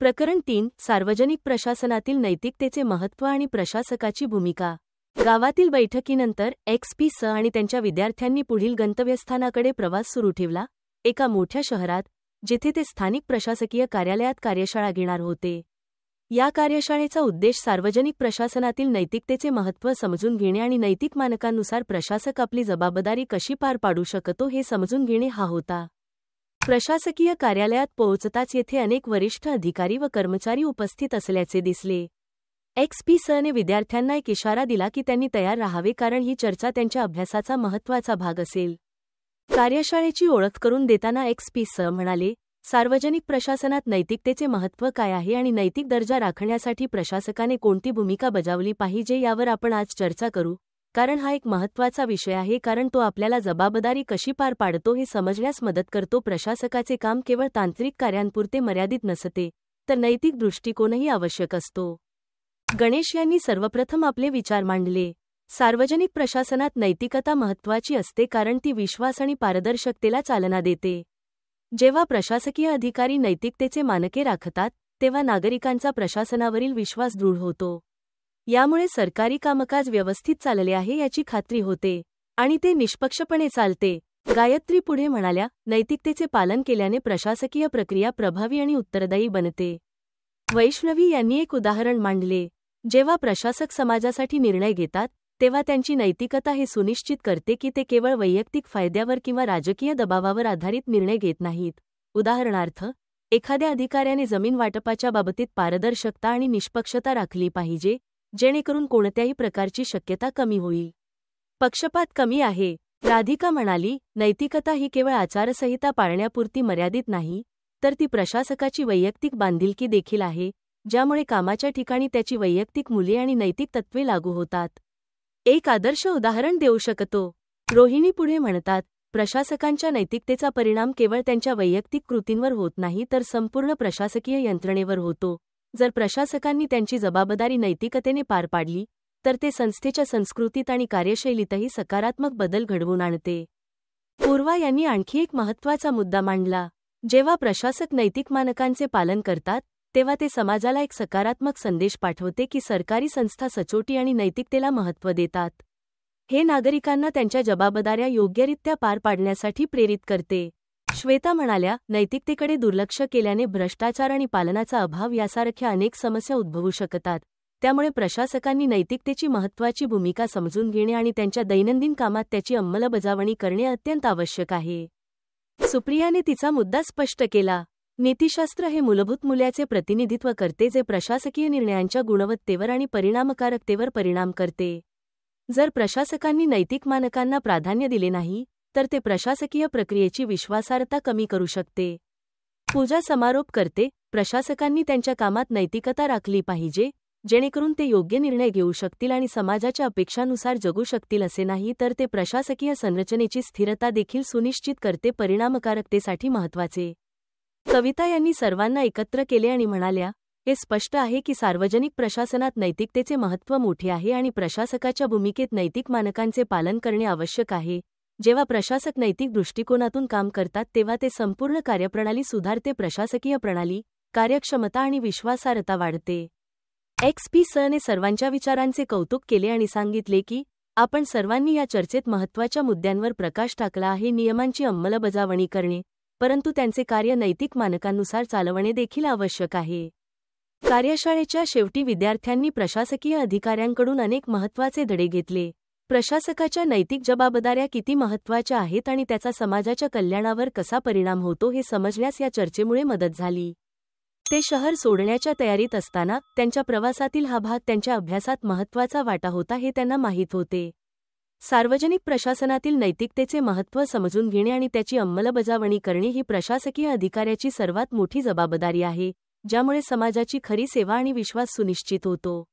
प्रकरण 3. सार्वजनिक प्रशासनातील नैतिकतेचे महत्त्व आणि प्रशासकाची भूमिका. गावातील बैठकीनंतर XP स आणि त्यांच्या विद्यार्थ्यांनी पुढील गंतव्यस्थानाकडे प्रवास सुरू ठेवला, एका मोठ्या शहरात, जिथे ते स्थानिक प्रशासकीय कार्यालयात कार्यशाळा घेणार होते. या कार्यशाळेचा उद्देश सार्वजनिक प्रशासनातील नैतिकतेचे महत्त्व समजून घेणे आणि नैतिक मानकांनुसार प्रशासक आपली जबाबदारी कशी पार पाडू शकतो हे समजून घेणे हा होता. प्रशासकीय कार्यालयात पोहोचताच येथे अनेक वरिष्ठ अधिकारी व कर्मचारी उपस्थित असल्याचे दिसले. XP स ने विद्यार्थ्यांना एक इशारा दिला की त्यांनी तयार राहावे, कारण ही चर्चा त्यांच्या अभ्यासाचा महत्त्वाचा भाग असेल. कार्यशाळेची ओळख करून देताना XP स म्हणाले, सार्वजनिक प्रशासनात नैतिकतेचे महत्त्व काय आहे आणि नैतिक दर्जा राखण्यासाठी प्रशासकाने कोणती भूमिका बजावली पाहिजे यावर आपण आज चर्चा करू, कारण हा एक महत्त्वाचा विषय आहे, कारण तो आपल्याला जबाबदारी कशी पार पाडतो हे समजण्यास मदत करतो. प्रशासकाचे काम केवळ तांत्रिक कार्यांपुरते मर्यादित नसते, तर नैतिक दृष्टिकोनही आवश्यक असतो. गणेश यांनी सर्वप्रथम आपले विचार मांडले. सार्वजनिक प्रशासनात नैतिकता महत्त्वाची असते, कारण ती विश्वास आणि पारदर्शकतेला चालना देते. जेव्हा प्रशासकीय अधिकारी नैतिकतेचे मानके राखतात, तेव्हा नागरिकांचा प्रशासनावरील विश्वास दृढ होतो. यामुळे सरकारी कामकाज व्यवस्थित चालले आहे याची खात्री होते आणि ते निष्पक्षपणे चालते. गायत्री पुढे म्हणाल्या, नैतिकतेचे पालन केल्याने प्रशासकीय प्रक्रिया प्रभावी आणि उत्तरदायी बनते. वैष्णवी यांनी एक उदाहरण मांडले. जेव्हा प्रशासक समाजासाठी निर्णय घेतात, तेव्हा त्यांची नैतिकता हे सुनिश्चित करते की ते केवळ वैयक्तिक फायद्यावर किंवा राजकीय दबावावर आधारित निर्णय घेत नाहीत. उदाहरणार्थ, एखाद्या अधिकाऱ्याने जमीन वाटपाच्या बाबतीत पारदर्शकता आणि निष्पक्षता राखली पाहिजे, जेणेकरून कोणत्याही प्रकारची शक्यता कमी होईल. पक्षपात कमी आहे. राधिका म्हणाली, नैतिकता ही केवळ आचारसंहिता पाळण्यापुरती मर्यादित नाही, तर ती प्रशासकाची वैयक्तिक बांधिलकी देखील आहे, ज्यामुळे कामाच्या ठिकाणी त्याची वैयक्तिक मूल्ये आणि नैतिक तत्त्वे लागू होतात. एक आदर्श उदाहरण देऊ शकतो. रोहिणी पुढे म्हणतात, प्रशासकांच्या नैतिकतेचा परिणाम केवळ त्यांच्या वैयक्तिक कृतींवर होत नाही, तर संपूर्ण प्रशासकीय यंत्रणेवर होतो. जर प्रशासकांनी त्यांची जबाबदारी नैतिकतेने पार पाडली, तर ते संस्थेच्या संस्कृतीत आणि कार्यशैलीतही सकारात्मक बदल घडवून आणते. पूर्वा यांनी आणखी एक महत्त्वाचा मुद्दा मांडला. जेव्हा प्रशासक नैतिक मानकांचे पालन करतात, तेव्हा ते समाजाला एक सकारात्मक संदेश पाठवते की सरकारी संस्था सचोटी आणि नैतिकतेला महत्त्व देतात. हे नागरिकांना त्यांच्या जबाबदाऱ्या योग्यरित्या पार पाडण्यासाठी प्रेरित करते. श्वेता म्हणाल्या, नैतिकतेकडे दुर्लक्ष केल्याने भ्रष्टाचार आणि पालनाचा अभाव यासारख्या अनेक समस्या उद्भवू शकतात. त्यामुळे प्रशासकांनी नैतिकतेची महत्त्वाची भूमिका समजून घेणे आणि त्यांच्या दैनंदिन कामात त्याची अंमलबजावणी करणे अत्यंत आवश्यक आहे. सुप्रियाने तिचा मुद्दा स्पष्ट केला. नीतिशास्त्र हे मूलभूत मूल्याचे प्रतिनिधित्व करते, जे प्रशासकीय निर्णयांच्या गुणवत्तेवर आणि परिणामकारकतेवर परिणाम करते. जर प्रशासकांनी नैतिक मानकांना प्राधान्य दिले नाही, तर ते प्रशासकीय प्रक्रियेची विश्वासार्हता कमी करू शकते. पूजा समारोप करते, प्रशासकांनी त्यांच्या कामात नैतिकता राखली पाहिजे, जेणेकरून ते योग्य निर्णय घेऊ शकतील आणि समाजाच्या अपेक्षांनुसार जगू शकतील. असे नाही तर ते प्रशासकीय संरचनेची स्थिरता देखील सुनिश्चित करते. परिणामकारकतेसाठी महत्त्वाचे. कविता यांनी सर्वांना एकत्र केले आणि म्हणाल्या, हे स्पष्ट आहे की सार्वजनिक प्रशासनात नैतिकतेचे महत्त्व मोठे आहे आणि प्रशासकाच्या भूमिकेत नैतिक मानकांचे पालन करणे आवश्यक आहे. जेव्हा प्रशासक नैतिक दृष्टिकोनातून काम करतात, तेव्हा ते संपूर्ण कार्यप्रणाली सुधारते. प्रशासकीय प्रणाली, कार्यक्षमता आणि विश्वासार्हता वाढते. XP स ने सर्वांच्या विचारांचे कौतुक केले आणि सांगितले की आपण सर्वांनी या चर्चेत महत्त्वाच्या मुद्द्यांवर प्रकाश टाकला आहे. नियमांची अंमलबजावणी करणे, परंतु त्यांचे कार्य नैतिक मानकांनुसार चालवणे देखील आवश्यक आहे. कार्यशाळेच्या शेवटी विद्यार्थ्यांनी प्रशासकीय अधिकाऱ्यांकडून अनेक महत्त्वाचे धडे घेतले. प्रशासकाच्या नैतिक जबाबदाऱ्या किती महत्त्वाच्या आहेत आणि त्याचा समाजाच्या कल्याणावर कसा परिणाम होतो हे समजण्यास या चर्चेमुळे मदत झाली. ते शहर सोडण्याच्या तयारीत असताना त्यांच्या प्रवासातील हा भाग त्यांच्या अभ्यासात महत्त्वाचा वाटा होता हे त्यांना माहीत होते. सार्वजनिक प्रशासनातील नैतिकतेचे महत्त्व समजून घेणे आणि त्याची अंमलबजावणी करणे ही प्रशासकीय अधिकाऱ्याची सर्वात मोठी जबाबदारी आहे, ज्यामुळे समाजाची खरी सेवा आणि विश्वास सुनिश्चित होतो.